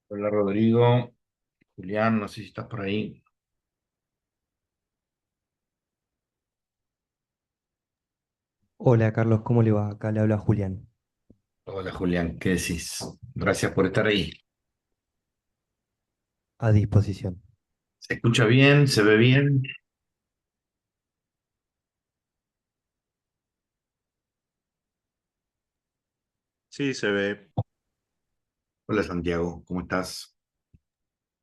Hola Rodrigo, Julián, no sé si estás por ahí. Hola Carlos, ¿cómo le va? Acá le habla Julián, Hola Julián, ¿qué decís? Gracias por estar ahí. a disposición. ¿Se escucha bien? ¿Se ve bien? Sí, se ve. Hola Santiago, ¿cómo estás?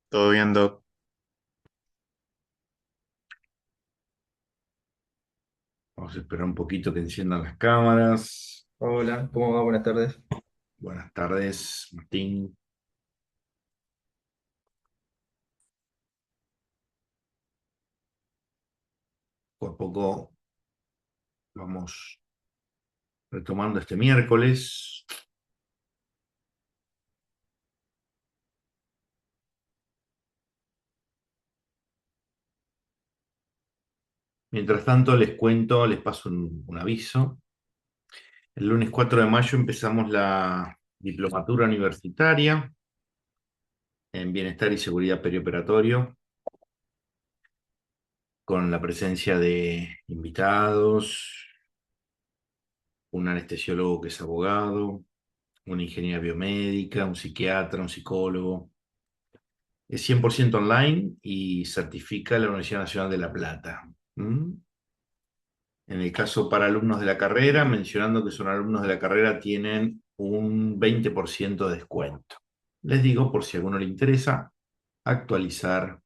Todo bien, Doc. Vamos a esperar un poquito que enciendan las cámaras. Hola, ¿cómo va? Buenas tardes. Buenas tardes, Martín. Poco a poco vamos retomando este miércoles. Mientras tanto, les cuento, les paso un aviso. El lunes 4 de mayo empezamos la diplomatura universitaria en Bienestar y Seguridad Perioperatorio, con la presencia de invitados, un anestesiólogo que es abogado, una ingeniera biomédica, un psiquiatra, un psicólogo. Es 100% online y certifica la Universidad Nacional de La Plata. ¿Mm? En el caso para alumnos de la carrera, mencionando que son alumnos de la carrera, tienen un 20% de descuento. Les digo, por si a alguno le interesa, actualizar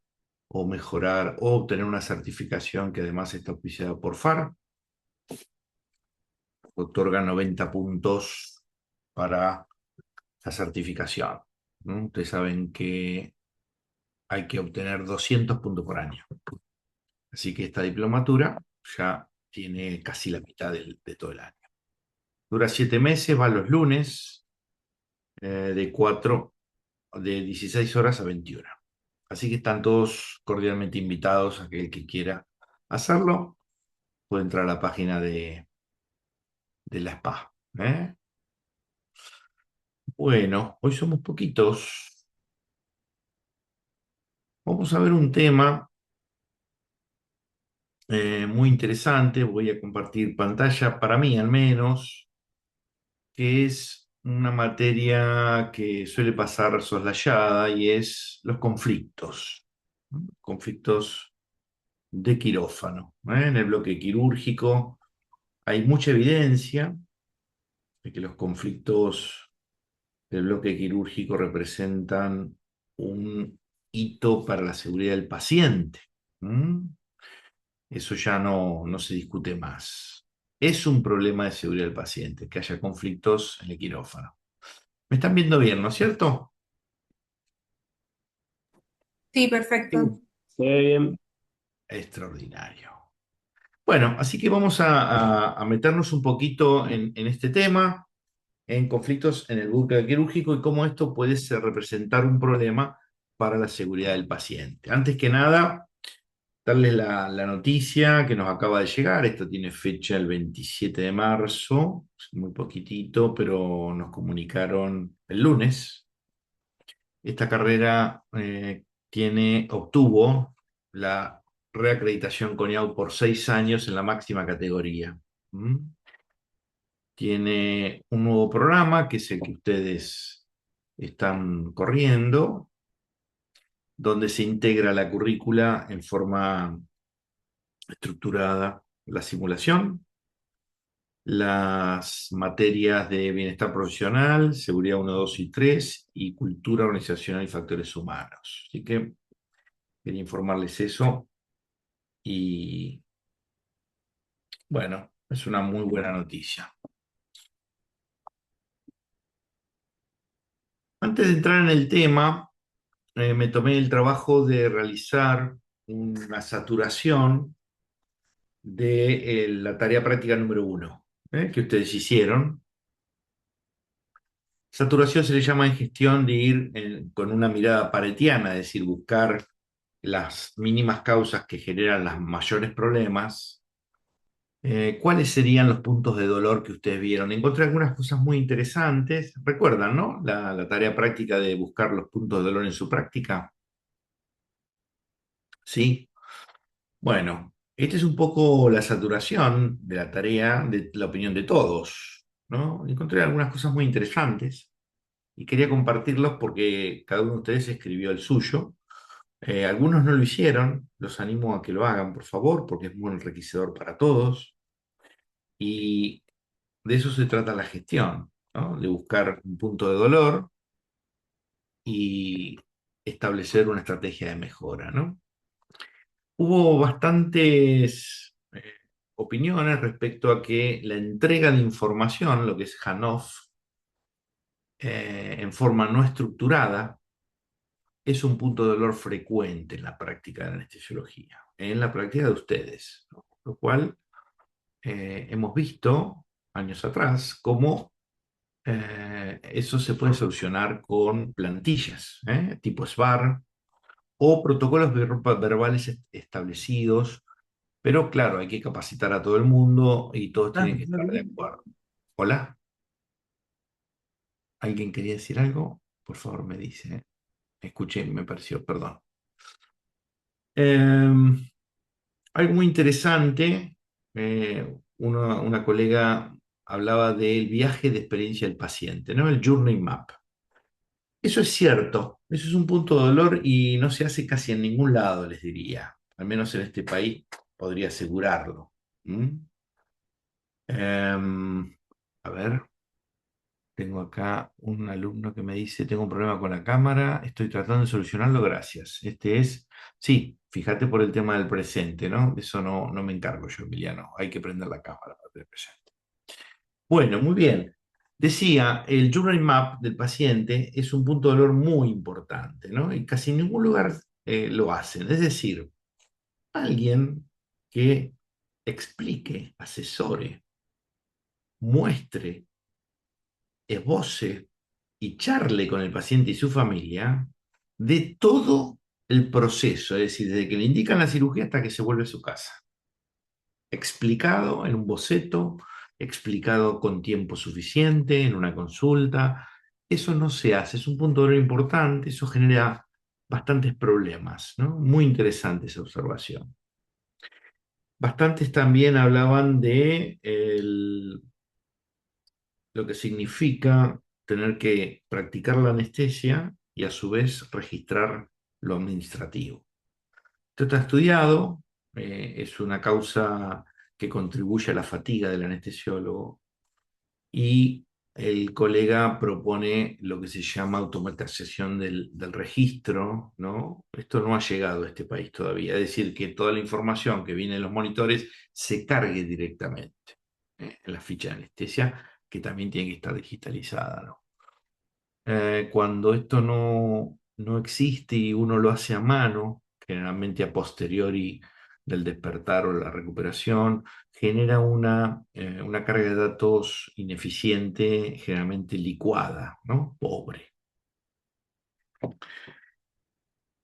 o mejorar o obtener una certificación que además está auspiciada por FAR, otorga 90 puntos para la certificación. ¿No? Ustedes saben que hay que obtener 200 puntos por año. Así que esta diplomatura ya tiene casi la mitad de todo el año. Dura 7 meses, va los lunes, de 4, de 16 horas a 21. Así que están todos cordialmente invitados a aquel que quiera hacerlo. Puede entrar a la página de la SPA. ¿Eh? Bueno, hoy somos poquitos. Vamos a ver un tema muy interesante. Voy a compartir pantalla, para mí al menos, que es una materia que suele pasar soslayada y es los conflictos. ¿No? Conflictos de quirófano. En el bloque quirúrgico hay mucha evidencia de que los conflictos del bloque quirúrgico representan un hito para la seguridad del paciente. ¿Mm? Eso ya no se discute más. Es un problema de seguridad del paciente que haya conflictos en el quirófano. ¿Me están viendo bien, no es cierto? Sí, perfecto. Se ve bien. Extraordinario. Bueno, así que vamos a meternos un poquito en este tema, en conflictos en el buque quirúrgico y cómo esto puede representar un problema para la seguridad del paciente. Antes que nada, darles la noticia que nos acaba de llegar. Esto tiene fecha el 27 de marzo, muy poquitito, pero nos comunicaron el lunes. Esta carrera obtuvo la reacreditación CONIAU por 6 años en la máxima categoría. ¿Mm? Tiene un nuevo programa, que es el que ustedes están corriendo, donde se integra la currícula en forma estructurada, la simulación, las materias de bienestar profesional, seguridad 1, 2 y 3 y cultura organizacional y factores humanos. Así que quería informarles eso y bueno, es una muy buena noticia. Antes de entrar en el tema, me tomé el trabajo de realizar una saturación de la tarea práctica número 1, que ustedes hicieron. Saturación se le llama en gestión de ir con una mirada paretiana, es decir, buscar las mínimas causas que generan los mayores problemas ¿Cuáles serían los puntos de dolor que ustedes vieron? Encontré algunas cosas muy interesantes. ¿Recuerdan, no? La tarea práctica de buscar los puntos de dolor en su práctica. ¿Sí? Bueno, esta es un poco la saturación de la tarea, de la opinión de todos, ¿no? Encontré algunas cosas muy interesantes y quería compartirlos porque cada uno de ustedes escribió el suyo. Algunos no lo hicieron, los animo a que lo hagan, por favor, porque es muy enriquecedor para todos. Y de eso se trata la gestión, ¿no? De buscar un punto de dolor y establecer una estrategia de mejora, ¿no? Hubo bastantes opiniones respecto a que la entrega de información, lo que es Handoff, en forma no estructurada, es un punto de dolor frecuente en la práctica de la anestesiología, en la práctica de ustedes, ¿no? Lo cual hemos visto años atrás cómo eso se puede solucionar con plantillas, tipo SBAR, o protocolos verbales establecidos, pero claro, hay que capacitar a todo el mundo y todos tienen que estar de acuerdo. Hola, ¿alguien quería decir algo? Por favor, me dice. Escuché, me pareció, perdón. Eh, Algo muy interesante, una colega hablaba del viaje de experiencia del paciente, ¿no? El Journey Map. Eso es cierto, eso es un punto de dolor y no se hace casi en ningún lado, les diría. Al menos en este país podría asegurarlo. ¿Mm? A ver, tengo acá un alumno que me dice, tengo un problema con la cámara, estoy tratando de solucionarlo, gracias. Sí, fíjate por el tema del presente, ¿no? De eso no me encargo yo, Emiliano. Hay que prender la cámara para tener presente. Bueno, muy bien. Decía, el journey map del paciente es un punto de dolor muy importante, ¿no? Y casi en ningún lugar lo hacen. Es decir, alguien que explique, asesore, muestre, esboce y charle con el paciente y su familia de todo el proceso, es decir, desde que le indican la cirugía hasta que se vuelve a su casa. Explicado en un boceto, explicado con tiempo suficiente, en una consulta. Eso no se hace, es un punto de vista importante, eso genera bastantes problemas, ¿no? Muy interesante esa observación. Bastantes también hablaban de lo que significa tener que practicar la anestesia y a su vez registrar lo administrativo. Esto está estudiado, es una causa que contribuye a la fatiga del anestesiólogo y el colega propone lo que se llama automatización del registro, ¿no? Esto no ha llegado a este país todavía, es decir, que toda la información que viene en los monitores se cargue directamente en la ficha de anestesia, que también tiene que estar digitalizada, ¿no? Cuando esto no existe y uno lo hace a mano, generalmente a posteriori del despertar o la recuperación, genera una carga de datos ineficiente, generalmente licuada, ¿no? Pobre.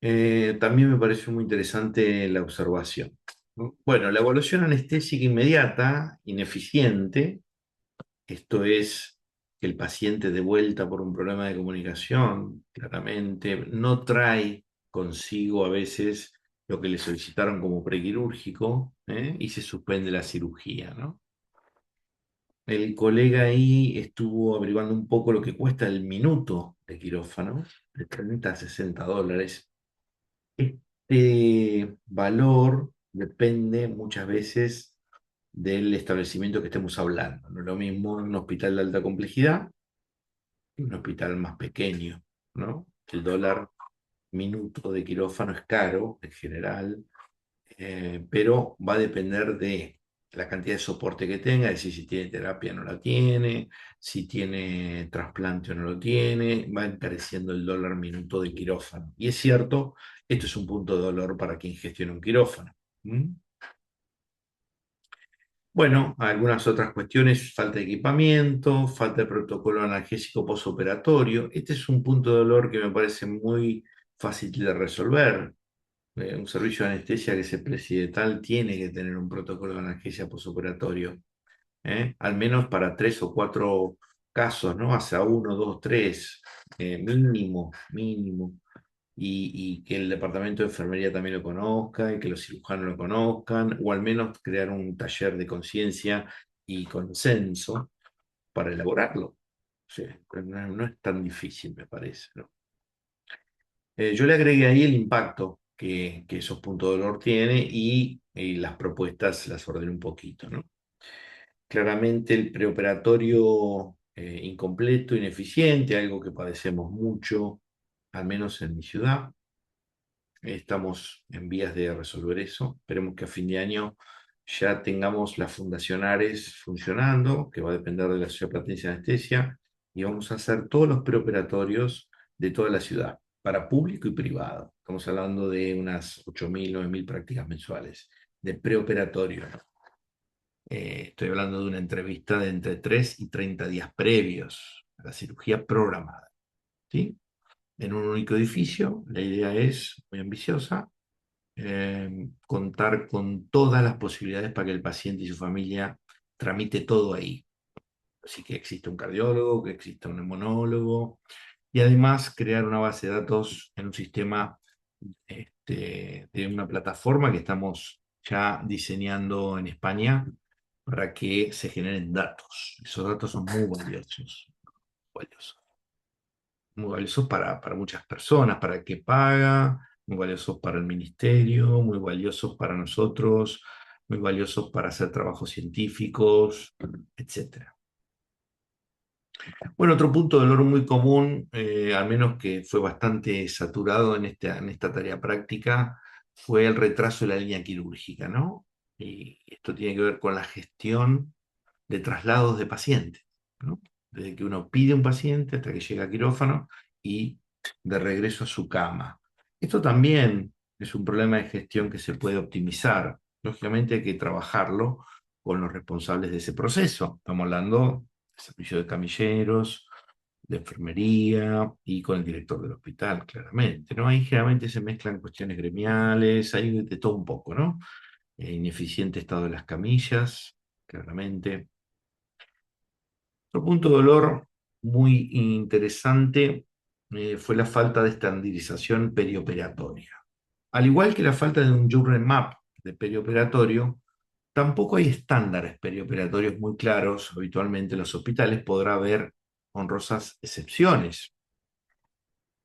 También me pareció muy interesante la observación. Bueno, la evaluación anestésica inmediata, ineficiente, esto es que el paciente de vuelta por un problema de comunicación, claramente, no trae consigo a veces lo que le solicitaron como prequirúrgico, y se suspende la cirugía, ¿no? El colega ahí estuvo averiguando un poco lo que cuesta el minuto de quirófano, de 30 a $60. Este valor depende muchas veces del establecimiento que estemos hablando. No es lo mismo en un hospital de alta complejidad que un hospital más pequeño, ¿no? El dólar minuto de quirófano es caro en general, pero va a depender de la cantidad de soporte que tenga, es decir, si tiene terapia o no la tiene, si tiene trasplante o no lo tiene, va encareciendo el dólar minuto de quirófano. Y es cierto, esto es un punto de dolor para quien gestiona un quirófano. ¿Mm? Bueno, algunas otras cuestiones, falta de equipamiento, falta de protocolo analgésico posoperatorio. Este es un punto de dolor que me parece muy fácil de resolver. Un servicio de anestesia que se preside tal tiene que tener un protocolo de analgesia posoperatorio, ¿eh? Al menos para 3 o 4 casos, ¿no? Hasta uno, dos, tres, mínimo, mínimo. Y que el departamento de enfermería también lo conozca y que los cirujanos lo conozcan, o al menos crear un taller de conciencia y consenso para elaborarlo. Sí, no es tan difícil, me parece, ¿no? Yo le agregué ahí el impacto que esos puntos de dolor tiene y las propuestas las ordené un poquito, ¿no? Claramente el preoperatorio incompleto, ineficiente, algo que padecemos mucho, al menos en mi ciudad. Estamos en vías de resolver eso. Esperemos que a fin de año ya tengamos las fundacionales funcionando, que va a depender de la Sociedad Platense de Anestesia, y vamos a hacer todos los preoperatorios de toda la ciudad, para público y privado. Estamos hablando de unas 8.000, 9.000 prácticas mensuales de preoperatorio, ¿no? Estoy hablando de una entrevista de entre 3 y 30 días previos a la cirugía programada, ¿sí? En un único edificio. La idea es muy ambiciosa, contar con todas las posibilidades para que el paciente y su familia tramite todo ahí. Así que existe un cardiólogo, que exista un neumólogo, y además crear una base de datos en un sistema, de una plataforma que estamos ya diseñando en España para que se generen datos. Esos datos son valiosos muy valiosos para muchas personas, para el que paga, muy valiosos para el ministerio, muy valiosos para nosotros, muy valiosos para hacer trabajos científicos, etcétera. Bueno, otro punto de dolor muy común, al menos que fue bastante saturado en esta tarea práctica, fue el retraso de la línea quirúrgica, ¿no? Y esto tiene que ver con la gestión de traslados de pacientes, ¿no? Desde que uno pide un paciente hasta que llega a quirófano y de regreso a su cama. Esto también es un problema de gestión que se puede optimizar. Lógicamente hay que trabajarlo con los responsables de ese proceso. Estamos hablando de servicio de camilleros, de enfermería y con el director del hospital, claramente, ¿no? Ahí generalmente se mezclan cuestiones gremiales, hay de todo un poco, ¿no? Ineficiente estado de las camillas, claramente. Otro punto de dolor muy interesante fue la falta de estandarización perioperatoria. Al igual que la falta de un journal map de perioperatorio, tampoco hay estándares perioperatorios muy claros. Habitualmente en los hospitales podrá haber honrosas excepciones.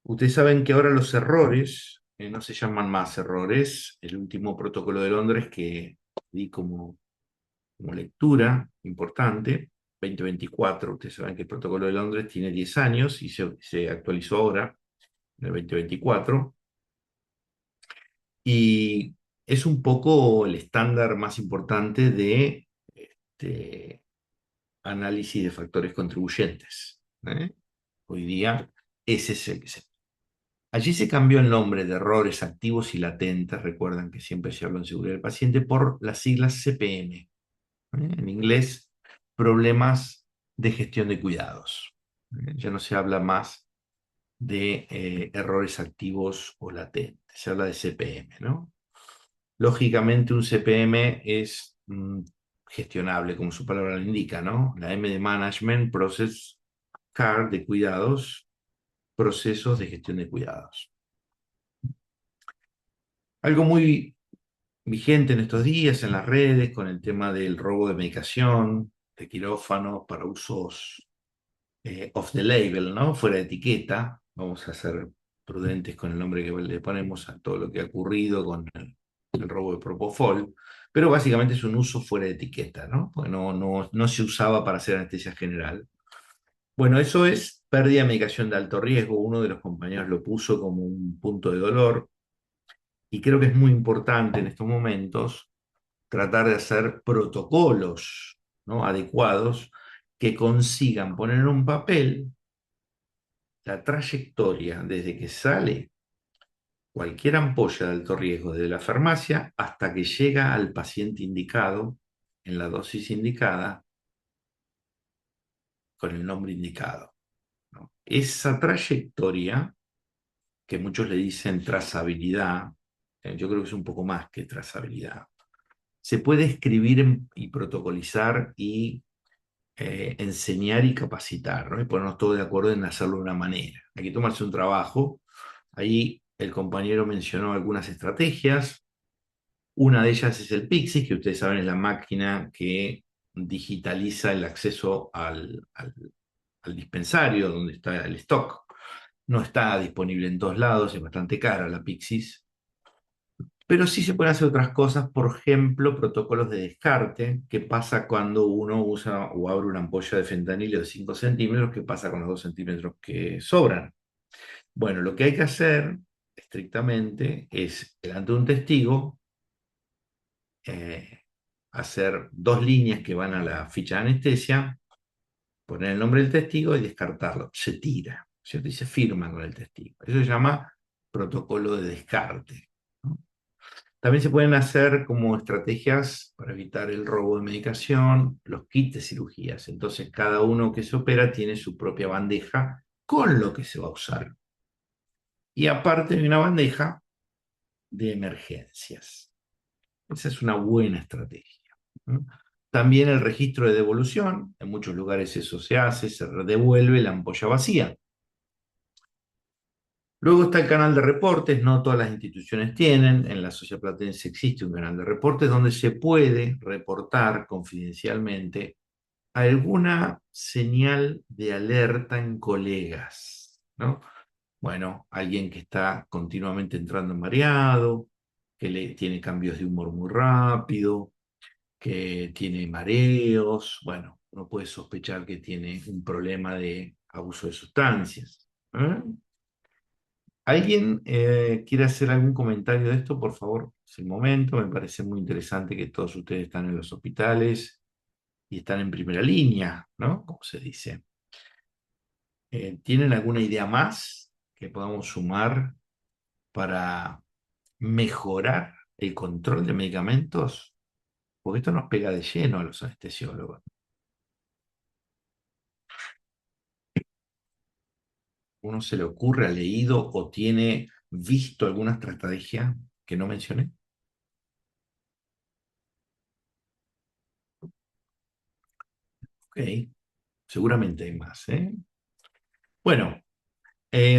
Ustedes saben que ahora los errores no se llaman más errores. El último protocolo de Londres que di como lectura importante, 2024. Ustedes saben que el protocolo de Londres tiene 10 años y se actualizó ahora, en el 2024, y es un poco el estándar más importante de análisis de factores contribuyentes, ¿eh? Hoy día ese es el que se... Allí se cambió el nombre de errores activos y latentes, recuerdan que siempre se habla en seguridad del paciente, por las siglas CPM, ¿eh? En inglés, problemas de gestión de cuidados. Ya no se habla más de errores activos o latentes, se habla de CPM, ¿no? Lógicamente un CPM es gestionable, como su palabra lo indica, ¿no? La M de Management, Process, CAR de cuidados, procesos de gestión de cuidados. Algo muy vigente en estos días en las redes con el tema del robo de medicación, de quirófano para usos off the label, ¿no? Fuera de etiqueta. Vamos a ser prudentes con el nombre que le ponemos a todo lo que ha ocurrido con el robo de Propofol, pero básicamente es un uso fuera de etiqueta, ¿no? Porque no se usaba para hacer anestesia general. Bueno, eso es pérdida de medicación de alto riesgo. Uno de los compañeros lo puso como un punto de dolor y creo que es muy importante en estos momentos tratar de hacer protocolos, ¿no? Adecuados que consigan poner en un papel la trayectoria desde que sale cualquier ampolla de alto riesgo desde la farmacia hasta que llega al paciente indicado en la dosis indicada con el nombre indicado, ¿no? Esa trayectoria, que muchos le dicen trazabilidad, Yo creo que es un poco más que trazabilidad. Se puede escribir y protocolizar y enseñar y capacitar, ¿no? Y ponernos todos de acuerdo en hacerlo de una manera. Hay que tomarse un trabajo. Ahí el compañero mencionó algunas estrategias. Una de ellas es el Pixis, que ustedes saben es la máquina que digitaliza el acceso al dispensario donde está el stock. No está disponible en todos lados, es bastante cara la Pixis. Pero sí se pueden hacer otras cosas, por ejemplo, protocolos de descarte. ¿Qué pasa cuando uno usa o abre una ampolla de fentanilo de 5 centímetros? ¿Qué pasa con los 2 centímetros que sobran? Bueno, lo que hay que hacer estrictamente es, delante de un testigo, eh, hacer 2 líneas que van a la ficha de anestesia, poner el nombre del testigo y descartarlo. Se tira, ¿cierto? Y se firma con el testigo. Eso se llama protocolo de descarte, ¿no? También se pueden hacer como estrategias para evitar el robo de medicación, los kits de cirugías. Entonces, cada uno que se opera tiene su propia bandeja con lo que se va a usar. Y aparte hay una bandeja de emergencias. Esa es una buena estrategia, ¿no? También el registro de devolución. En muchos lugares eso se hace, se devuelve la ampolla vacía. Luego está el canal de reportes, no todas las instituciones tienen, en la Sociedad Platense existe un canal de reportes donde se puede reportar confidencialmente alguna señal de alerta en colegas, ¿no? Bueno, alguien que está continuamente entrando mareado, que tiene cambios de humor muy rápido, que tiene mareos, bueno, uno puede sospechar que tiene un problema de abuso de sustancias, ¿eh? ¿Alguien quiere hacer algún comentario de esto? Por favor, es el momento. Me parece muy interesante que todos ustedes están en los hospitales y están en primera línea, ¿no? Como se dice. ¿Tienen alguna idea más que podamos sumar para mejorar el control de medicamentos? Porque esto nos pega de lleno a los anestesiólogos. ¿Uno se le ocurre, ha leído o tiene visto alguna estrategia que no mencioné? Ok, seguramente hay más, ¿eh? Bueno,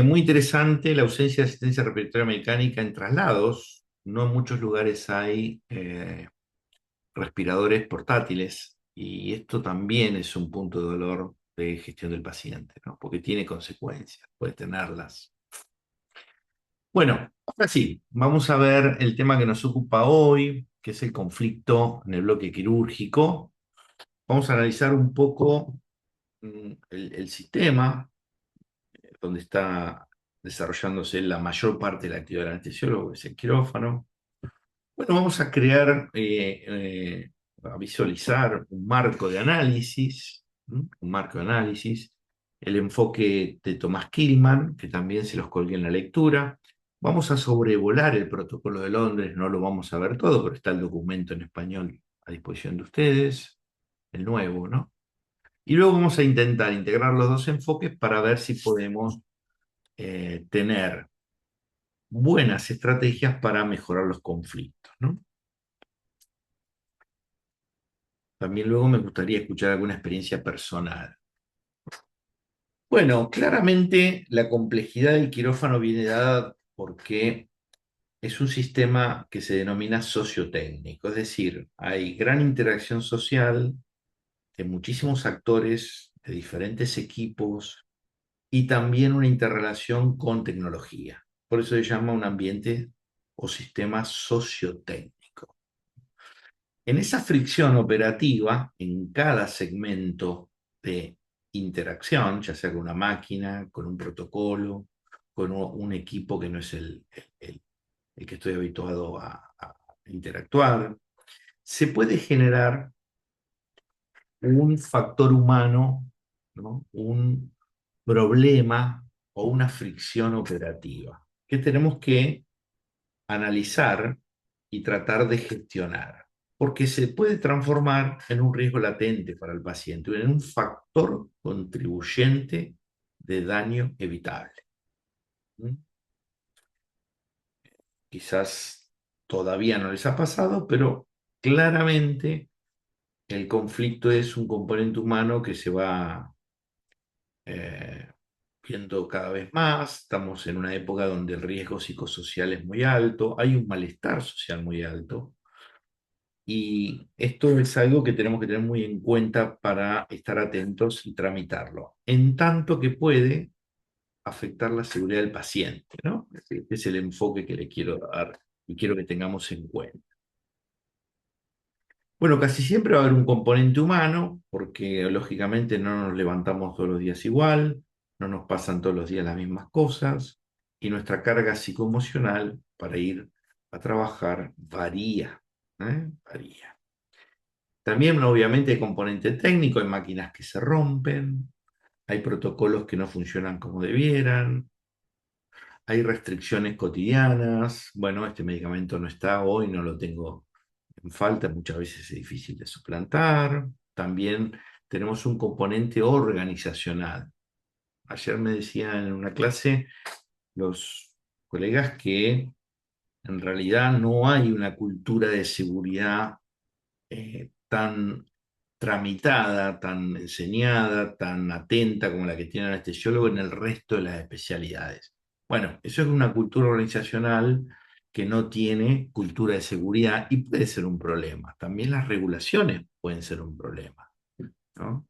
muy interesante la ausencia de asistencia respiratoria mecánica en traslados. No en muchos lugares hay respiradores portátiles y esto también es un punto de dolor de gestión del paciente, ¿no? Porque tiene consecuencias, puede tenerlas. Bueno, ahora sí, vamos a ver el tema que nos ocupa hoy, que es el conflicto en el bloque quirúrgico. Vamos a analizar un poco el sistema donde está desarrollándose la mayor parte de la actividad del anestesiólogo, que es el quirófano. Bueno, vamos a crear, a visualizar un marco de análisis, ¿m? Un marco de análisis, el enfoque de Thomas Kilmann, que también se los colgué en la lectura. Vamos a sobrevolar el protocolo de Londres, no lo vamos a ver todo, pero está el documento en español a disposición de ustedes, el nuevo, ¿no? Y luego vamos a intentar integrar los dos enfoques para ver si podemos tener buenas estrategias para mejorar los conflictos, ¿no? También luego me gustaría escuchar alguna experiencia personal. Bueno, claramente la complejidad del quirófano viene dada porque es un sistema que se denomina sociotécnico, es decir, hay gran interacción social de muchísimos actores, de diferentes equipos y también una interrelación con tecnología. Por eso se llama un ambiente o sistema sociotécnico. En esa fricción operativa, en cada segmento de interacción, ya sea con una máquina, con un protocolo, con un equipo que no es el que estoy habituado a interactuar, se puede generar un factor humano, ¿no? Un problema o una fricción operativa que tenemos que analizar y tratar de gestionar, porque se puede transformar en un riesgo latente para el paciente, en un factor contribuyente de daño evitable. ¿Mm? Quizás todavía no les ha pasado, pero claramente el conflicto es un componente humano que se va eh, viendo cada vez más. Estamos en una época donde el riesgo psicosocial es muy alto, hay un malestar social muy alto. Y esto es algo que tenemos que tener muy en cuenta para estar atentos y tramitarlo, en tanto que puede afectar la seguridad del paciente, ¿no? Este es el enfoque que le quiero dar y quiero que tengamos en cuenta. Bueno, casi siempre va a haber un componente humano, porque lógicamente no nos levantamos todos los días igual, no nos pasan todos los días las mismas cosas, y nuestra carga psicoemocional para ir a trabajar varía, ¿eh? Varía. También, obviamente, hay componente técnico, hay máquinas que se rompen, hay protocolos que no funcionan como debieran, hay restricciones cotidianas. Bueno, este medicamento no está hoy, no lo tengo en falta, muchas veces es difícil de suplantar. También tenemos un componente organizacional. Ayer me decían en una clase los colegas que en realidad no hay una cultura de seguridad tan tramitada, tan enseñada, tan atenta como la que tiene el anestesiólogo en el resto de las especialidades. Bueno, eso es una cultura organizacional que no tiene cultura de seguridad y puede ser un problema. También las regulaciones pueden ser un problema, ¿no?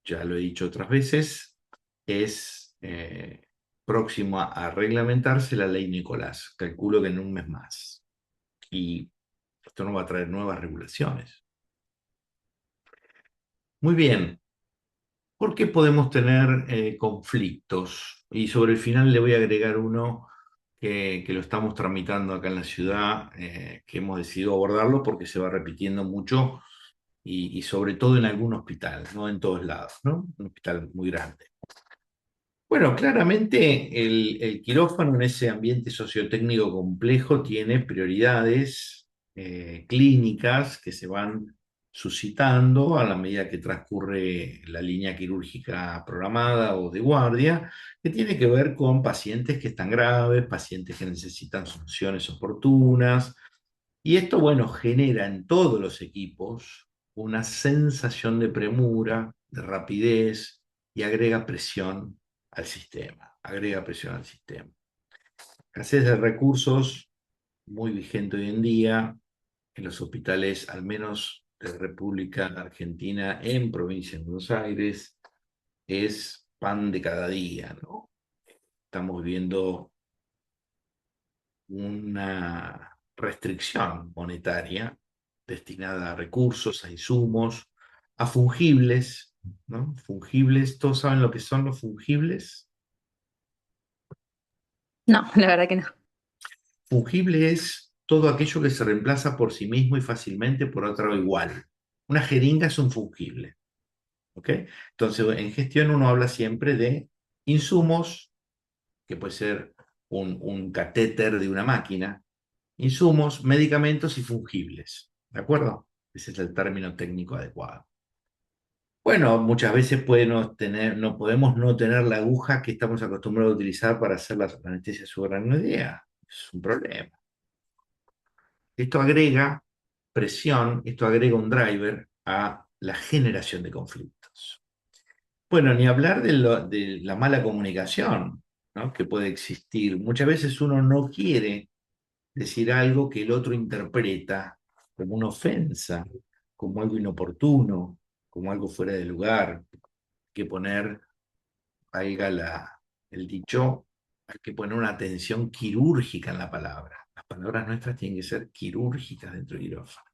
Ya lo he dicho otras veces, es próximo a reglamentarse la ley Nicolás. Calculo que en un mes más. Y esto no va a traer nuevas regulaciones. Muy bien. ¿Por qué podemos tener conflictos? Y sobre el final le voy a agregar uno que lo estamos tramitando acá en la ciudad, que hemos decidido abordarlo porque se va repitiendo mucho y sobre todo en algún hospital, no en todos lados, ¿no? Un hospital muy grande. Bueno, claramente el quirófano en ese ambiente sociotécnico complejo tiene prioridades clínicas que se van suscitando a la medida que transcurre la línea quirúrgica programada o de guardia, que tiene que ver con pacientes que están graves, pacientes que necesitan soluciones oportunas, y esto, bueno, genera en todos los equipos una sensación de premura, de rapidez y agrega presión al sistema, agrega presión al sistema. Escasez de recursos, muy vigente hoy en día, en los hospitales, al menos de República Argentina, en provincia de Buenos Aires, es pan de cada día, ¿no? Estamos viendo una restricción monetaria destinada a recursos, a insumos, a fungibles, ¿no? Fungibles, ¿todos saben lo que son los fungibles? No, la verdad que no. Fungible es todo aquello que se reemplaza por sí mismo y fácilmente por otro igual. Una jeringa es un fungible, ¿ok? Entonces, en gestión uno habla siempre de insumos, que puede ser un catéter de una máquina, insumos, medicamentos y fungibles, ¿de acuerdo? Ese es el término técnico adecuado. Bueno, muchas veces no podemos no tener la aguja que estamos acostumbrados a utilizar para hacer la anestesia subaracnoidea. Es un problema. Esto agrega presión, esto agrega un driver a la generación de conflictos. Bueno, ni hablar de la mala comunicación, ¿no? Que puede existir. Muchas veces uno no quiere decir algo que el otro interpreta como una ofensa, como algo inoportuno, como algo fuera de lugar. Hay que poner, valga el dicho, hay que poner una atención quirúrgica en la palabra. Las palabras nuestras tienen que ser quirúrgicas dentro del quirófano.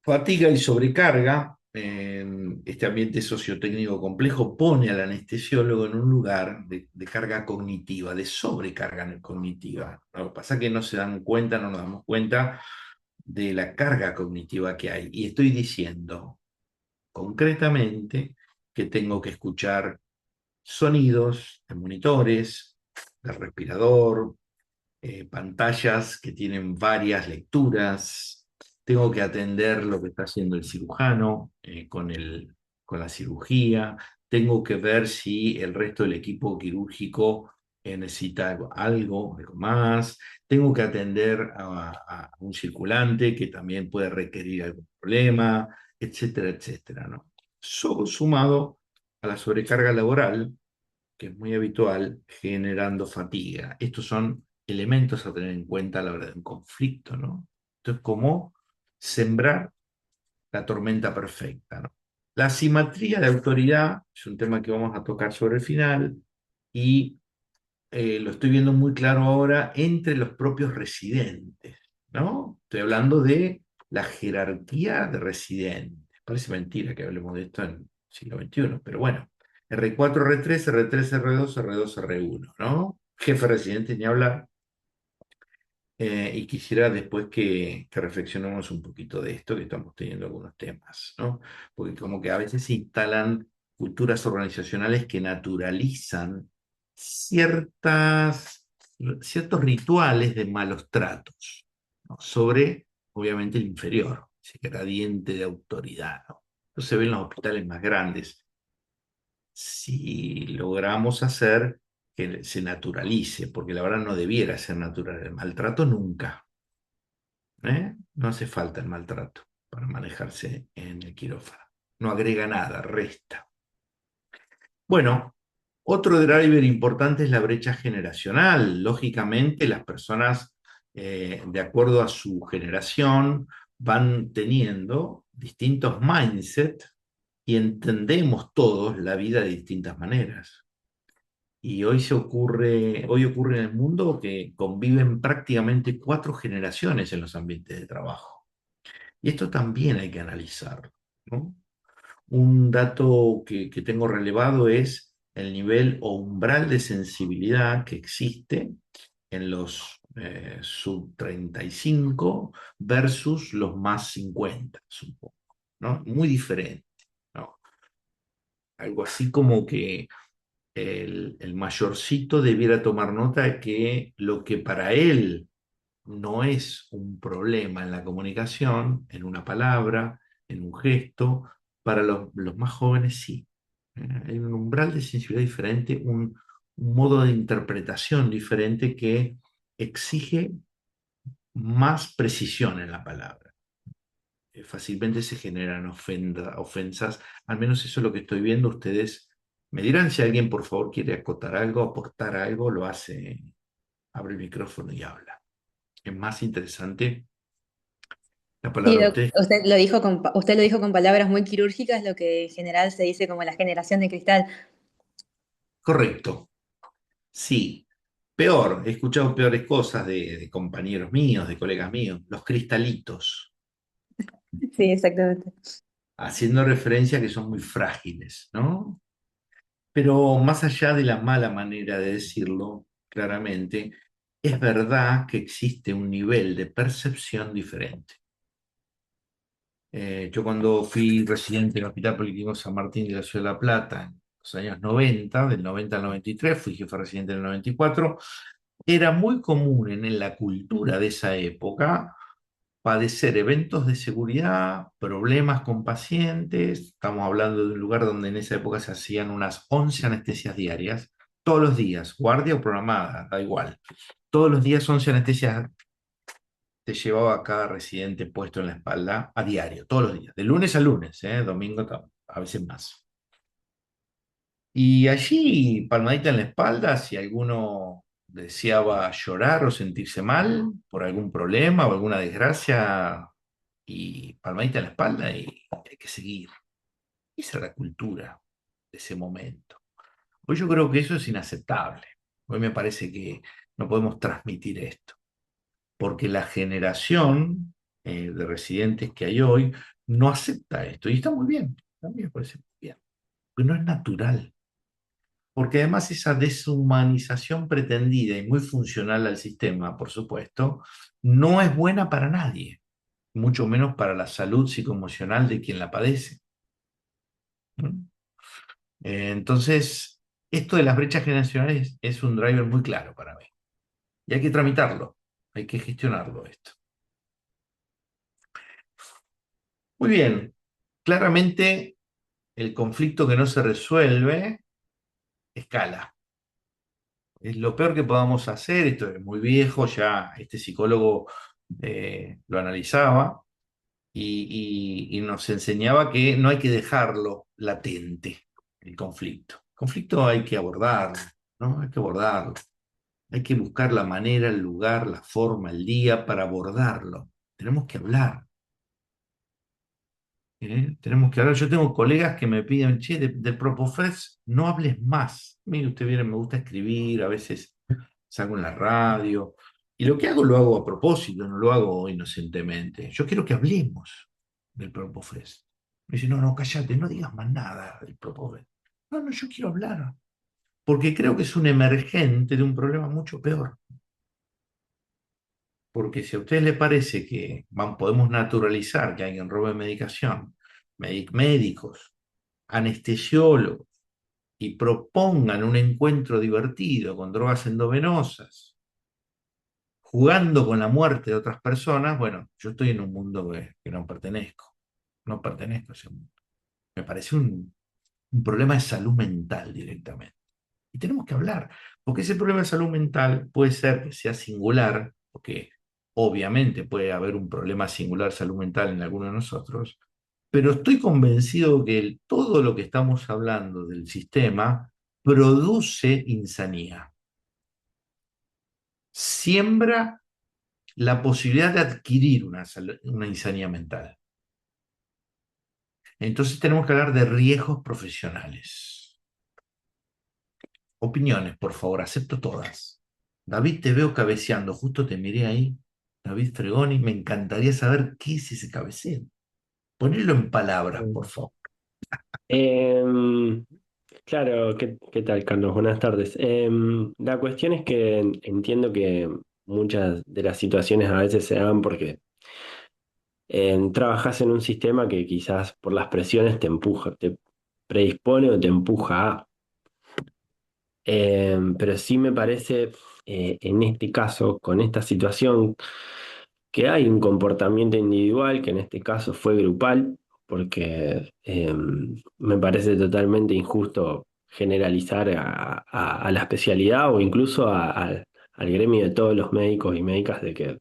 Fatiga y sobrecarga en este ambiente sociotécnico complejo pone al anestesiólogo en un lugar de carga cognitiva, de sobrecarga cognitiva. Lo que pasa es que no se dan cuenta, no nos damos cuenta de la carga cognitiva que hay. Y estoy diciendo concretamente que tengo que escuchar sonidos de monitores, del respirador, pantallas que tienen varias lecturas, tengo que atender lo que está haciendo el cirujano con la cirugía, tengo que ver si el resto del equipo quirúrgico necesita algo más, tengo que atender a un circulante que también puede requerir algún problema, etcétera, etcétera, ¿no? Sumado a la sobrecarga laboral, que es muy habitual, generando fatiga. Estos son elementos a tener en cuenta a la hora de un conflicto, ¿no? Entonces, ¿cómo sembrar la tormenta perfecta, ¿no? La asimetría de autoridad es un tema que vamos a tocar sobre el final y lo estoy viendo muy claro ahora entre los propios residentes, ¿no? Estoy hablando de la jerarquía de residentes. Parece mentira que hablemos de esto en el siglo XXI, pero bueno. R4, R3, R3, R2, R2, R1, ¿no? Jefe residente, ni hablar. Y quisiera después que reflexionemos un poquito de esto, que estamos teniendo algunos temas, ¿no? Porque como que a veces se instalan culturas organizacionales que naturalizan ciertas, ciertos rituales de malos tratos, ¿no? Sobre, obviamente, el inferior, ese gradiente de autoridad, ¿no? Eso se ve en los hospitales más grandes. Si logramos hacer que se naturalice, porque la verdad no debiera ser natural el maltrato nunca. No hace falta el maltrato para manejarse en el quirófano. No agrega nada, resta. Bueno, otro driver importante es la brecha generacional. Lógicamente, las personas, de acuerdo a su generación, van teniendo distintos mindsets y entendemos todos la vida de distintas maneras. Y hoy ocurre en el mundo que conviven prácticamente 4 generaciones en los ambientes de trabajo. Y esto también hay que analizarlo, ¿no? Un dato que tengo relevado es el nivel o umbral de sensibilidad que existe en los sub 35 versus los más 50, supongo, ¿no? Muy diferente, ¿no? Algo así como que el mayorcito debiera tomar nota de que lo que para él no es un problema en la comunicación, en una palabra, en un gesto, para los más jóvenes sí. Hay un umbral de sensibilidad diferente, un modo de interpretación diferente que exige más precisión en la palabra. Fácilmente se generan ofensas, al menos eso es lo que estoy viendo. Ustedes me dirán si alguien por favor quiere acotar algo, aportar algo, lo hace, abre el micrófono y habla. Es más interesante la Sí, palabra de ustedes. usted lo dijo con palabras muy quirúrgicas, lo que en general se dice como la generación de cristal. Correcto, sí. Peor, he escuchado peores cosas de compañeros míos, de colegas míos, los cristalitos, Sí, exactamente. haciendo referencia a que son muy frágiles, ¿no? Pero más allá de la mala manera de decirlo, claramente, es verdad que existe un nivel de percepción diferente. Yo cuando fui residente del Hospital Políclínico San Martín de la Ciudad de La Plata, en los años 90, del 90 al 93, fui jefe residente en el 94, era muy común en la cultura de esa época padecer eventos de seguridad, problemas con pacientes. Estamos hablando de un lugar donde en esa época se hacían unas 11 anestesias diarias, todos los días, guardia o programada, da igual. Todos los días 11 anestesias te llevaba a cada residente puesto en la espalda a diario, todos los días, de lunes a lunes, domingo a veces más. Y allí, palmadita en la espalda, si alguno deseaba llorar o sentirse mal por algún problema o alguna desgracia, y palmadita en la espalda y hay que seguir. Esa era la cultura de ese momento. Hoy yo creo que eso es inaceptable. Hoy me parece que no podemos transmitir esto, porque la generación de residentes que hay hoy no acepta esto. Y está muy bien, también me parece muy bien, pero no es natural. Porque además esa deshumanización pretendida y muy funcional al sistema, por supuesto, no es buena para nadie, mucho menos para la salud psicoemocional de quien la padece. ¿No? Entonces, esto de las brechas generacionales es un driver muy claro para mí. Y hay que tramitarlo, hay que gestionarlo esto. Muy bien, claramente el conflicto que no se resuelve escala. Es lo peor que podamos hacer, esto es muy viejo, ya este psicólogo lo analizaba y nos enseñaba que no hay que dejarlo latente, el conflicto. El conflicto hay que abordarlo, ¿no? Hay que abordarlo. Hay que buscar la manera, el lugar, la forma, el día para abordarlo. Tenemos que hablar. Tenemos que hablar. Yo tengo colegas que me piden, che, del Propofest, no hables más. Mire, usted viene, me gusta escribir, a veces salgo en la radio. Y lo que hago lo hago a propósito, no lo hago inocentemente. Yo quiero que hablemos del Propofest. Me dice, no, no, cállate, no digas más nada del Propofest. No, no, yo quiero hablar. Porque creo que es un emergente de un problema mucho peor. Porque si a usted le parece que podemos naturalizar que alguien robe medicación, médicos, anestesiólogos, y propongan un encuentro divertido con drogas endovenosas, jugando con la muerte de otras personas, bueno, yo estoy en un mundo que no pertenezco, no pertenezco a ese mundo. Me parece un problema de salud mental directamente. Y tenemos que hablar, porque ese problema de salud mental puede ser que sea singular, porque obviamente puede haber un problema singular de salud mental en alguno de nosotros, pero estoy convencido que todo lo que estamos hablando del sistema produce insanía, siembra la posibilidad de adquirir una insanía mental. Entonces tenemos que hablar de riesgos profesionales. Opiniones, por favor, acepto todas. David, te veo cabeceando, justo te miré ahí. David Fregoni, me encantaría saber qué es ese cabeceo. Ponelo en palabras, por favor. Em, claro, ¿qué tal, Carlos? Buenas tardes. La cuestión es que entiendo que muchas de las situaciones a veces se dan porque trabajas en un sistema que quizás por las presiones te empuja, te predispone o te empuja a. Pero sí me parece, en este caso, con esta situación, que hay un comportamiento individual, que en este caso fue grupal, porque me parece totalmente injusto generalizar a la especialidad o incluso al gremio de todos los médicos y médicas de que,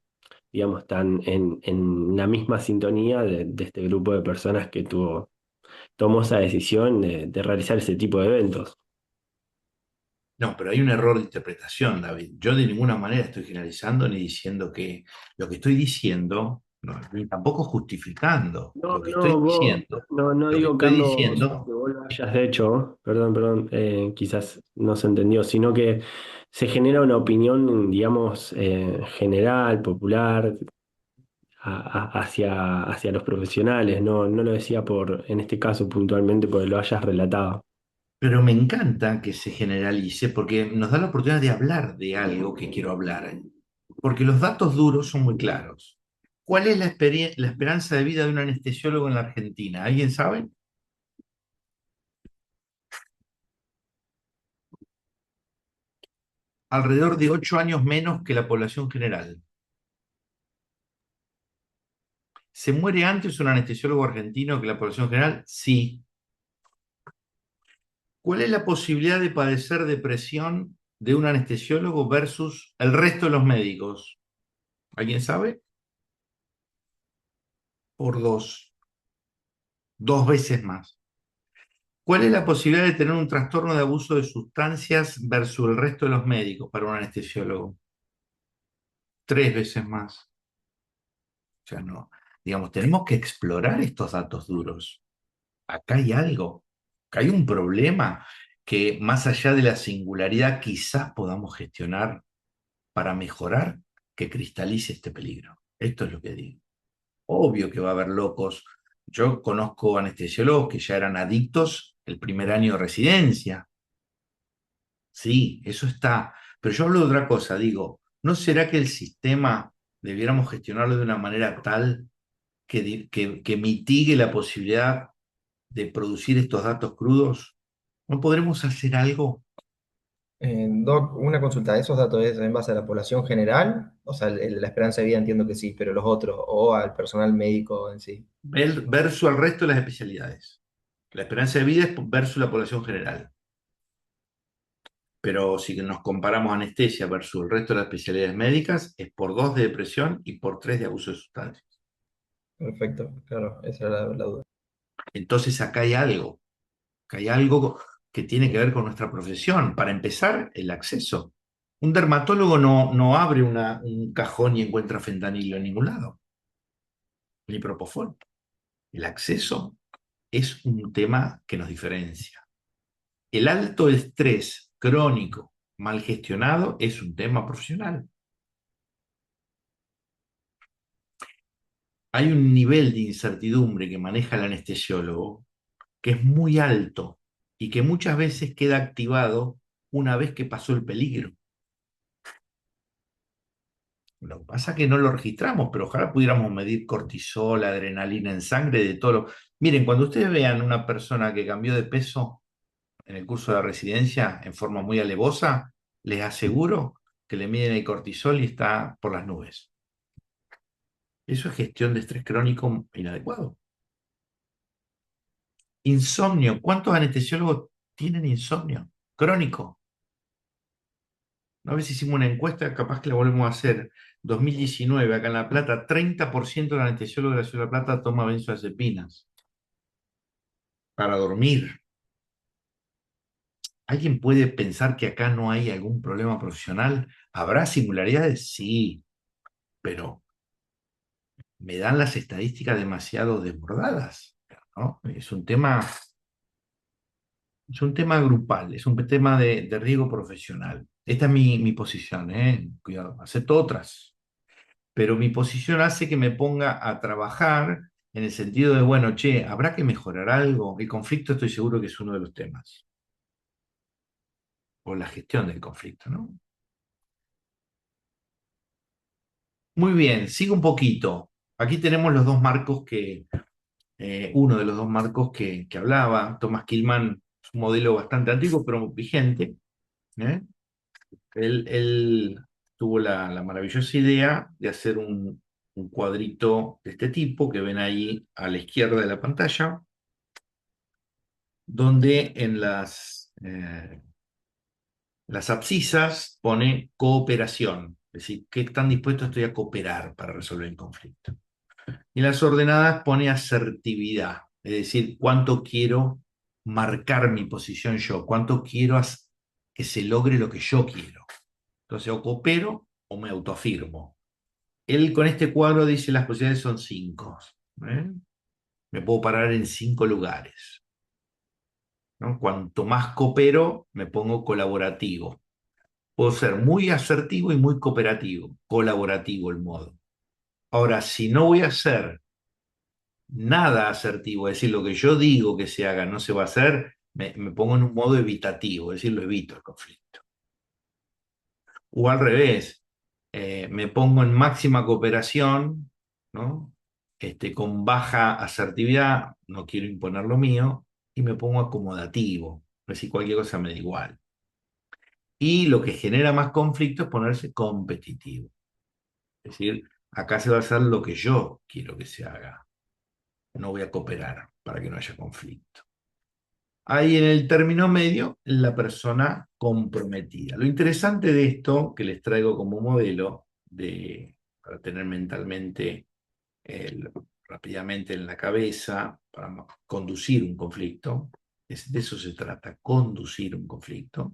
digamos, están en la misma sintonía de este grupo de personas que tomó esa decisión de realizar ese tipo de eventos. No, pero hay un error de interpretación, David. Yo de ninguna manera estoy generalizando ni diciendo que lo que estoy diciendo, no, ni tampoco justificando. No, no, no Lo que digo, estoy Carlos, que diciendo, vos lo hayas hecho, perdón, quizás no se entendió, sino que se genera una opinión, digamos, general, popular, hacia los profesionales, no lo decía en este caso puntualmente porque lo hayas relatado. pero me encanta que se generalice porque nos da la oportunidad de hablar de algo que quiero hablar. Porque los datos duros son muy claros. ¿Cuál es la esperanza de vida de un anestesiólogo en la Argentina? ¿Alguien sabe? Alrededor de 8 años menos que la población general. ¿Se muere antes un anestesiólogo argentino que la población general? Sí. ¿Cuál es la posibilidad de padecer depresión de un anestesiólogo versus el resto de los médicos? ¿Alguien sabe? Por dos veces más. ¿Cuál es la posibilidad de tener un trastorno de abuso de sustancias versus el resto de los médicos para un anestesiólogo? 3 veces más. O sea, no. Digamos, tenemos que explorar estos datos duros. Acá hay algo. Acá hay un problema que más allá de la singularidad quizás podamos gestionar para mejorar que cristalice este peligro. Esto es lo que digo. Obvio que va a haber locos. Yo conozco anestesiólogos que ya eran adictos el primer año de residencia. Sí, eso está. Pero yo hablo de otra cosa, digo, ¿no será que el sistema debiéramos gestionarlo de una manera tal que mitigue la posibilidad de producir estos datos crudos? ¿No podremos hacer algo? Doc, una consulta, ¿esos datos es en base a la población general? O sea, la esperanza de vida entiendo que sí, pero los otros, o al personal médico en sí. Versus al resto de las especialidades. La esperanza de vida es versus la población general. Pero si nos comparamos anestesia versus el resto de las especialidades médicas, es por 2 de depresión y por 3 de abuso de sustancias. Perfecto, claro, esa era la duda. Entonces acá hay algo que tiene que ver con nuestra profesión. Para empezar, el acceso. Un dermatólogo no abre un cajón y encuentra fentanilo en ningún lado, ni propofol. El acceso es un tema que nos diferencia. El alto estrés crónico mal gestionado es un tema profesional. Hay un nivel de incertidumbre que maneja el anestesiólogo que es muy alto y que muchas veces queda activado una vez que pasó el peligro. Lo que pasa es que no lo registramos, pero ojalá pudiéramos medir cortisol, adrenalina en sangre, de todo lo... Miren, cuando ustedes vean una persona que cambió de peso en el curso de la residencia en forma muy alevosa, les aseguro que le miden el cortisol y está por las nubes. Eso es gestión de estrés crónico inadecuado. Insomnio. ¿Cuántos anestesiólogos tienen insomnio crónico? Una vez hicimos una encuesta, capaz que la volvemos a hacer. 2019, acá en La Plata, 30% de los anestesiólogos de la Ciudad de La Plata toma benzodiazepinas para dormir. ¿Alguien puede pensar que acá no hay algún problema profesional? ¿Habrá singularidades? Sí, pero me dan las estadísticas demasiado desbordadas, ¿no? Es un tema grupal, es un tema de riesgo profesional. Esta es mi posición, ¿eh? Cuidado, acepto otras, pero mi posición hace que me ponga a trabajar en el sentido de, bueno, che, ¿habrá que mejorar algo? El conflicto estoy seguro que es uno de los temas, o la gestión del conflicto, ¿no? Muy bien, sigo un poquito. Aquí tenemos los dos marcos uno de los dos marcos que hablaba. Thomas Kilmann es un modelo bastante antiguo, pero vigente, ¿eh? Él tuvo la maravillosa idea de hacer un cuadrito de este tipo que ven ahí a la izquierda de la pantalla, donde en las abscisas pone cooperación, es decir, qué tan dispuesto estoy a cooperar para resolver el conflicto. Y en las ordenadas pone asertividad, es decir, cuánto quiero marcar mi posición yo, cuánto quiero que se logre lo que yo quiero. Entonces, o coopero o me autoafirmo. Él con este cuadro dice las posibilidades son 5. ¿Eh? Me puedo parar en 5 lugares, ¿no? Cuanto más coopero, me pongo colaborativo. Puedo ser muy asertivo y muy cooperativo, colaborativo el modo. Ahora, si no voy a ser nada asertivo, es decir, lo que yo digo que se haga no se va a hacer, me pongo en un modo evitativo, es decir, lo evito el conflicto. O al revés, me pongo en máxima cooperación, ¿no? Con baja asertividad, no quiero imponer lo mío, y me pongo acomodativo, es decir, cualquier cosa me da igual. Y lo que genera más conflicto es ponerse competitivo. Es decir, acá se va a hacer lo que yo quiero que se haga. No voy a cooperar para que no haya conflicto. Ahí en el término medio, la persona comprometida. Lo interesante de esto que les traigo como modelo para tener mentalmente rápidamente en la cabeza, para conducir un conflicto, de eso se trata, conducir un conflicto,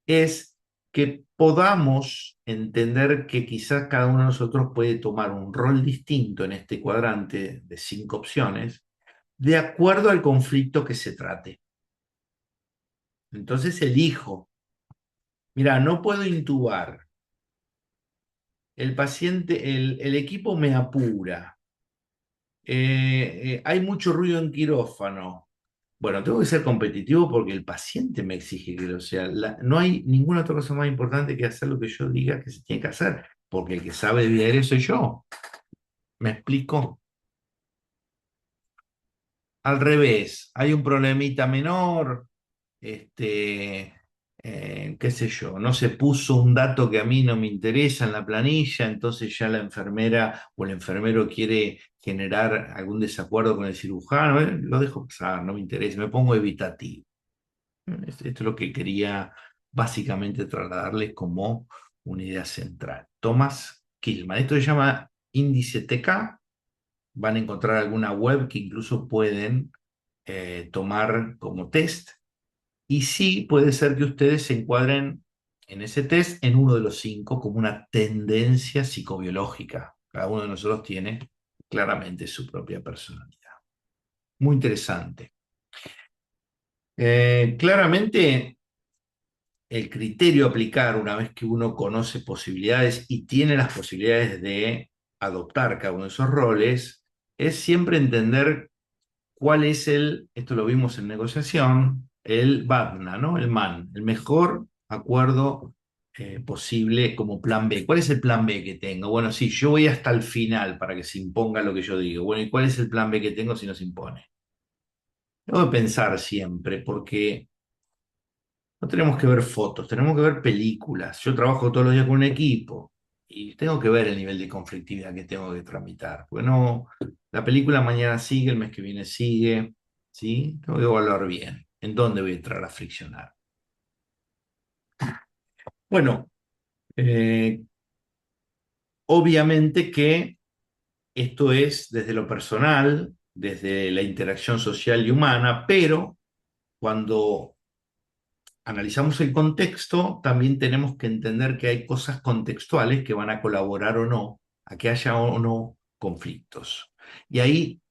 es que podamos entender que quizás cada uno de nosotros puede tomar un rol distinto en este cuadrante de 5 opciones, de acuerdo al conflicto que se trate. Entonces elijo, mira, no puedo intubar, el paciente, el equipo me apura, hay mucho ruido en quirófano. Bueno, tengo que ser competitivo porque el paciente me exige que lo sea. No hay ninguna otra cosa más importante que hacer lo que yo diga que se tiene que hacer, porque el que sabe de vida aérea soy yo. ¿Me explico? Al revés, hay un problemita menor, qué sé yo, no se puso un dato que a mí no me interesa en la planilla, entonces ya la enfermera o el enfermero quiere generar algún desacuerdo con el cirujano, lo dejo pasar, no me interesa, me pongo evitativo. Esto es lo que quería básicamente trasladarles como una idea central. Thomas Kilmann. Esto se llama índice TK. Van a encontrar alguna web que incluso pueden tomar como test. Y sí, puede ser que ustedes se encuadren en ese test en uno de los 5 como una tendencia psicobiológica. Cada uno de nosotros tiene claramente su propia personalidad. Muy interesante. Claramente, el criterio a aplicar una vez que uno conoce posibilidades y tiene las posibilidades de adoptar cada uno de esos roles, es siempre entender cuál es esto lo vimos en negociación, el BATNA, ¿no? El MAN, el mejor acuerdo posible como plan B. ¿Cuál es el plan B que tengo? Bueno, sí, yo voy hasta el final para que se imponga lo que yo digo. Bueno, ¿y cuál es el plan B que tengo si no se impone? Tengo que pensar siempre, porque no tenemos que ver fotos, tenemos que ver películas. Yo trabajo todos los días con un equipo y tengo que ver el nivel de conflictividad que tengo que tramitar. Porque no, la película mañana sigue, el mes que viene sigue, ¿sí? Tengo que evaluar bien en dónde voy a entrar a friccionar. Bueno, eh, obviamente que esto es desde lo personal, desde la interacción social y humana, pero cuando analizamos el contexto, también tenemos que entender que hay cosas contextuales que van a colaborar o no a que haya o no conflictos. Y ahí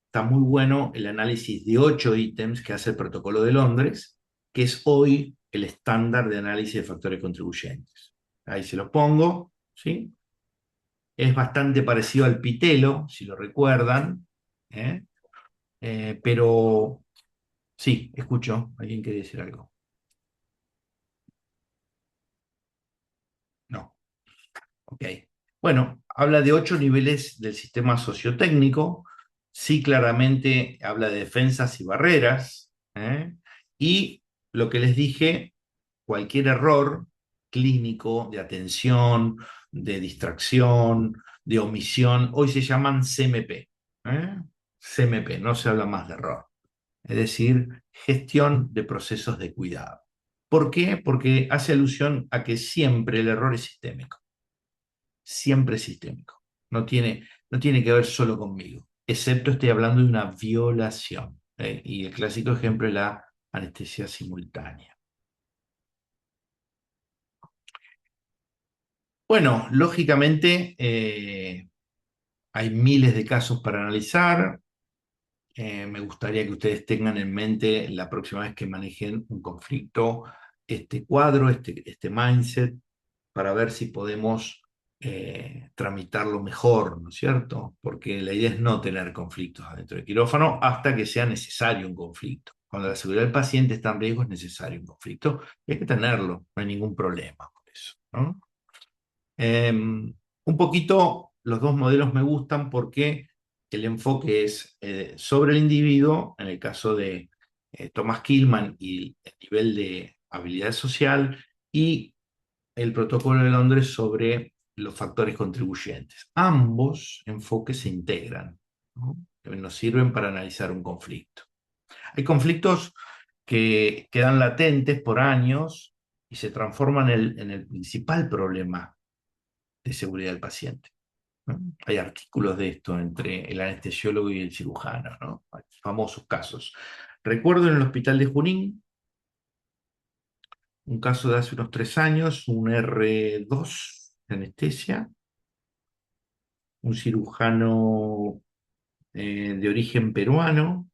está muy bueno el análisis de 8 ítems que hace el Protocolo de Londres, que es hoy el estándar de análisis de factores contribuyentes. Ahí se los pongo, ¿sí? Es bastante parecido al Pitelo, si lo recuerdan, ¿eh? Pero sí, escucho, ¿alguien quiere decir algo? No. Ok. Bueno, habla de 8 niveles del sistema sociotécnico. Sí, claramente habla de defensas y barreras. ¿Eh? Y lo que les dije, cualquier error clínico, de atención, de distracción, de omisión, hoy se llaman CMP. ¿Eh? CMP, no se habla más de error. Es decir, gestión de procesos de cuidado. ¿Por qué? Porque hace alusión a que siempre el error es sistémico. Siempre sistémico. No tiene que ver solo conmigo, excepto estoy hablando de una violación. Y el clásico ejemplo es la anestesia simultánea. Bueno, lógicamente hay miles de casos para analizar. Me gustaría que ustedes tengan en mente la próxima vez que manejen un conflicto, este cuadro, este mindset, para ver si podemos tramitarlo mejor, ¿no es cierto? Porque la idea es no tener conflictos adentro del quirófano hasta que sea necesario un conflicto. Cuando la seguridad del paciente está en riesgo es necesario un conflicto y hay que tenerlo, no hay ningún problema con eso, ¿no? Un poquito los dos modelos me gustan porque el enfoque es sobre el individuo, en el caso de Thomas Kilmann y el nivel de habilidad social, y el Protocolo de Londres sobre los factores contribuyentes. Ambos enfoques se integran, ¿no? Nos sirven para analizar un conflicto. Hay conflictos que quedan latentes por años y se transforman en el principal problema de seguridad del paciente, ¿no? Hay artículos de esto entre el anestesiólogo y el cirujano, ¿no? Hay famosos casos. Recuerdo en el hospital de Junín, un caso de hace unos 3 años, un R2 de anestesia, un cirujano de origen peruano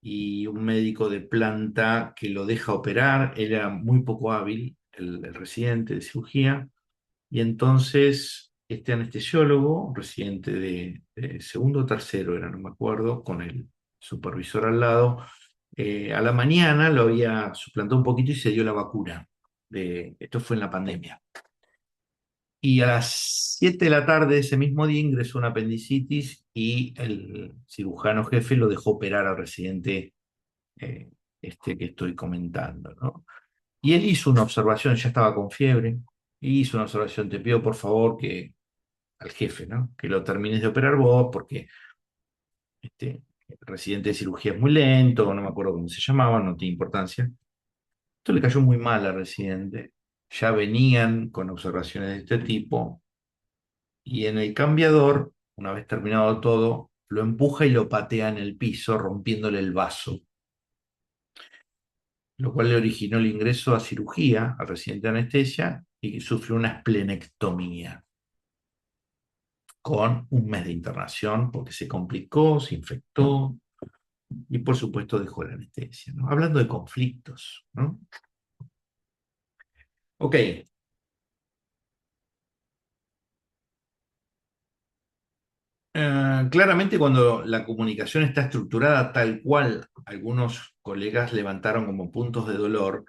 y un médico de planta que lo deja operar. Él era muy poco hábil, el residente de cirugía, y entonces este anestesiólogo, residente de segundo o tercero, era, no me acuerdo, con el supervisor al lado, a la mañana lo había suplantado un poquito y se dio la vacuna. Esto fue en la pandemia. Y a las 7 de la tarde de ese mismo día ingresó una apendicitis y el cirujano jefe lo dejó operar al residente que estoy comentando, ¿no? Y él hizo una observación, ya estaba con fiebre, y hizo una observación: te pido por favor que al jefe, ¿no? Que lo termines de operar vos, porque el residente de cirugía es muy lento, no me acuerdo cómo se llamaba, no tiene importancia. Esto le cayó muy mal al residente. Ya venían con observaciones de este tipo y en el cambiador, una vez terminado todo, lo empuja y lo patea en el piso, rompiéndole el vaso, lo cual le originó el ingreso a cirugía al residente de anestesia y sufrió una esplenectomía con un mes de internación porque se complicó, se infectó y por supuesto dejó la anestesia, ¿no? Hablando de conflictos, ¿no? Ok. Claramente cuando la comunicación está estructurada tal cual algunos colegas levantaron como puntos de dolor,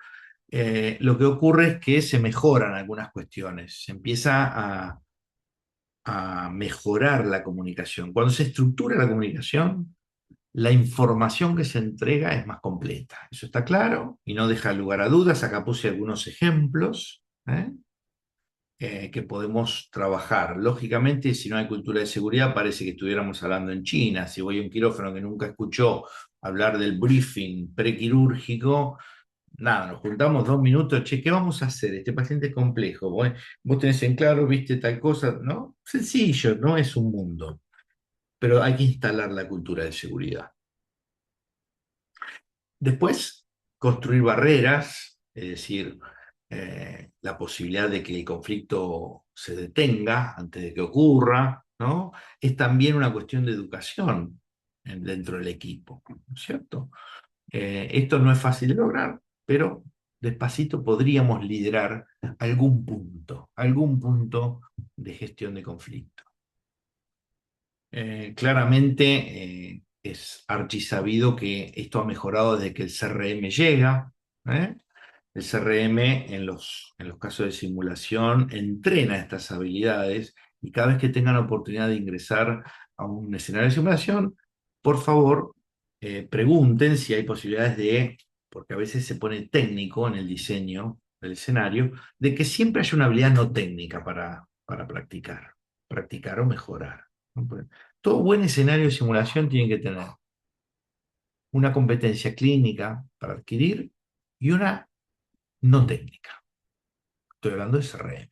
lo que ocurre es que se mejoran algunas cuestiones, se empieza a mejorar la comunicación. Cuando se estructura la comunicación, la información que se entrega es más completa. Eso está claro y no deja lugar a dudas. Acá puse algunos ejemplos, que podemos trabajar. Lógicamente, si no hay cultura de seguridad, parece que estuviéramos hablando en China. Si voy a un quirófano que nunca escuchó hablar del briefing prequirúrgico, nada, nos juntamos 2 minutos, che, ¿qué vamos a hacer? Este paciente es complejo, vos tenés en claro, viste tal cosa, ¿no? Sencillo, no es un mundo, pero hay que instalar la cultura de seguridad. Después, construir barreras, es decir, la posibilidad de que el conflicto se detenga antes de que ocurra, ¿no? Es también una cuestión de educación dentro del equipo, ¿no es cierto? Esto no es fácil de lograr, pero despacito podríamos liderar algún punto de gestión de conflicto. Claramente es archisabido que esto ha mejorado desde que el CRM llega. El CRM en los casos de simulación entrena estas habilidades y cada vez que tengan la oportunidad de ingresar a un escenario de simulación, por favor, pregunten si hay posibilidades porque a veces se pone técnico en el diseño del escenario, de que siempre haya una habilidad no técnica para practicar o mejorar, ¿no? Todo buen escenario de simulación tiene que tener una competencia clínica para adquirir y una no técnica. Estoy hablando de CRM,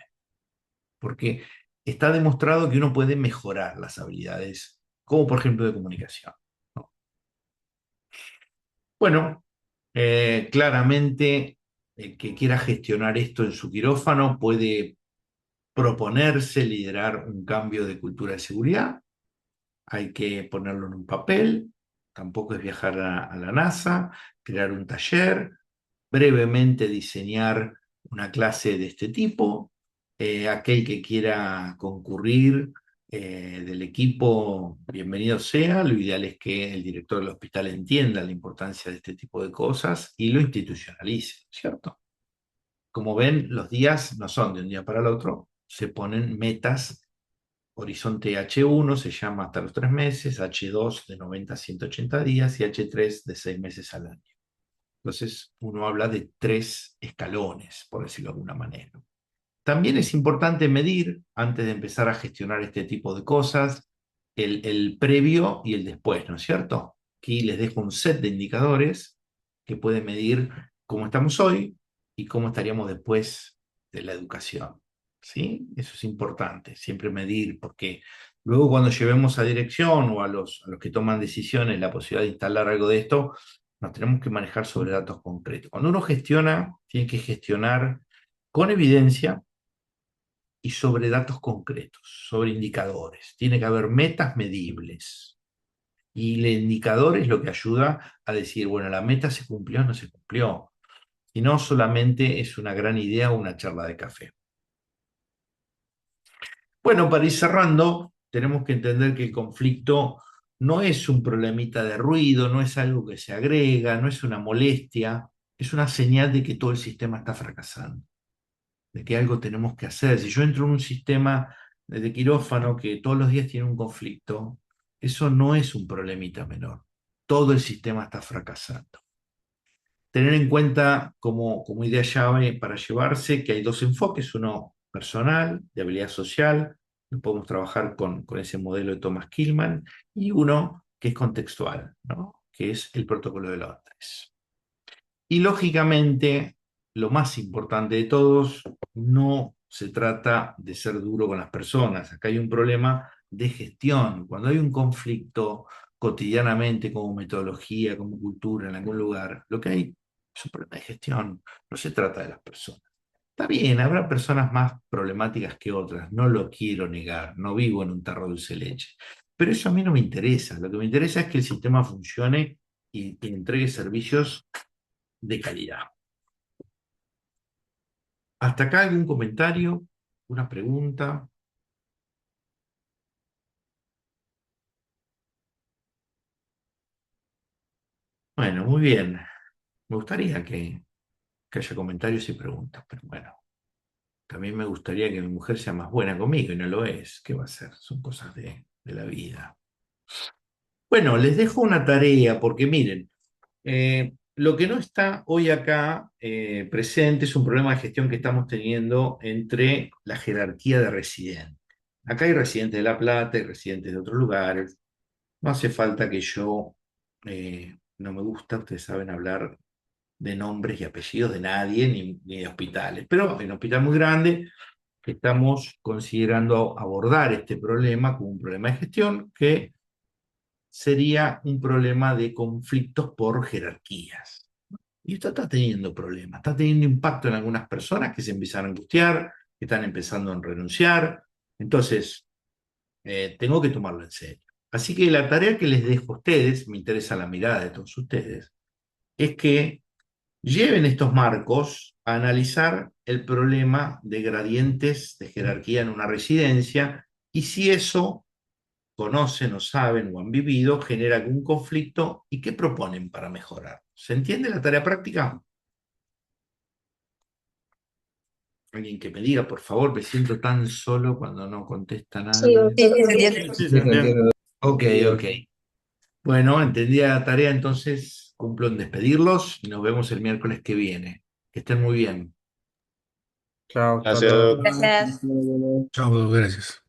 porque está demostrado que uno puede mejorar las habilidades, como por ejemplo de comunicación, ¿no? Bueno, claramente el que quiera gestionar esto en su quirófano puede proponerse liderar un cambio de cultura de seguridad. Hay que ponerlo en un papel, tampoco es viajar a la NASA, crear un taller, brevemente diseñar una clase de este tipo. Aquel que quiera concurrir del equipo, bienvenido sea. Lo ideal es que el director del hospital entienda la importancia de este tipo de cosas y lo institucionalice, ¿cierto? Como ven, los días no son de un día para el otro, se ponen metas. Horizonte H1 se llama hasta los 3 meses, H2 de 90 a 180 días y H3 de 6 meses al año. Entonces uno habla de 3 escalones, por decirlo de alguna manera. También es importante medir, antes de empezar a gestionar este tipo de cosas, el previo y el después, ¿no es cierto? Aquí les dejo un set de indicadores que pueden medir cómo estamos hoy y cómo estaríamos después de la educación, ¿sí? Eso es importante, siempre medir, porque luego cuando llevemos a dirección o a los que toman decisiones la posibilidad de instalar algo de esto, nos tenemos que manejar sobre datos concretos. Cuando uno gestiona, tiene que gestionar con evidencia y sobre datos concretos, sobre indicadores. Tiene que haber metas medibles. Y el indicador es lo que ayuda a decir, bueno, la meta se cumplió o no se cumplió. Y no solamente es una gran idea o una charla de café. Bueno, para ir cerrando, tenemos que entender que el conflicto no es un problemita de ruido, no es algo que se agrega, no es una molestia, es una señal de que todo el sistema está fracasando, de que algo tenemos que hacer. Si yo entro en un sistema de quirófano que todos los días tiene un conflicto, eso no es un problemita menor. Todo el sistema está fracasando. Tener en cuenta como idea llave para llevarse que hay 2 enfoques, uno personal, de habilidad social, podemos trabajar con ese modelo de Thomas Kilmann, y uno que es contextual, ¿no? Que es el protocolo de Londres. Y lógicamente lo más importante de todos, no se trata de ser duro con las personas. Acá hay un problema de gestión. Cuando hay un conflicto cotidianamente como metodología, como cultura en algún lugar, lo que hay es un problema de gestión. No se trata de las personas. Está bien, habrá personas más problemáticas que otras, no lo quiero negar, no vivo en un tarro de dulce de leche. Pero eso a mí no me interesa. Lo que me interesa es que el sistema funcione y que entregue servicios de calidad. ¿Hasta acá algún comentario? ¿Una pregunta? Bueno, muy bien. Me gustaría que haya comentarios y preguntas, pero bueno, también me gustaría que mi mujer sea más buena conmigo y no lo es. ¿Qué va a hacer? Son cosas de la vida. Bueno, les dejo una tarea porque miren, lo que no está hoy acá presente es un problema de gestión que estamos teniendo entre la jerarquía de residentes. Acá hay residentes de La Plata y residentes de otros lugares. No hace falta que yo, no me gusta, ustedes saben hablar de nombres y apellidos de nadie ni de hospitales, pero hay un hospital muy grande que estamos considerando abordar este problema como un problema de gestión que sería un problema de conflictos por jerarquías. Y esto está teniendo problemas, está teniendo impacto en algunas personas que se empiezan a angustiar, que están empezando a renunciar. Entonces, tengo que tomarlo en serio. Así que la tarea que les dejo a ustedes, me interesa la mirada de todos ustedes, es que lleven estos marcos a analizar el problema de gradientes de jerarquía en una residencia y si eso conocen o saben o han vivido, genera algún conflicto y qué proponen para mejorar. ¿Se entiende la tarea práctica? Alguien que me diga, por favor, me siento tan solo cuando no contesta nadie. Sí, sí, se entiende. Sí, Sí, se se entiende. Ok, ok. Bueno, entendida la tarea, entonces cumplo en despedirlos y nos vemos el miércoles que viene. Que estén muy bien. Chao, hasta Gracias, luego. Doc. Gracias. Chao, gracias.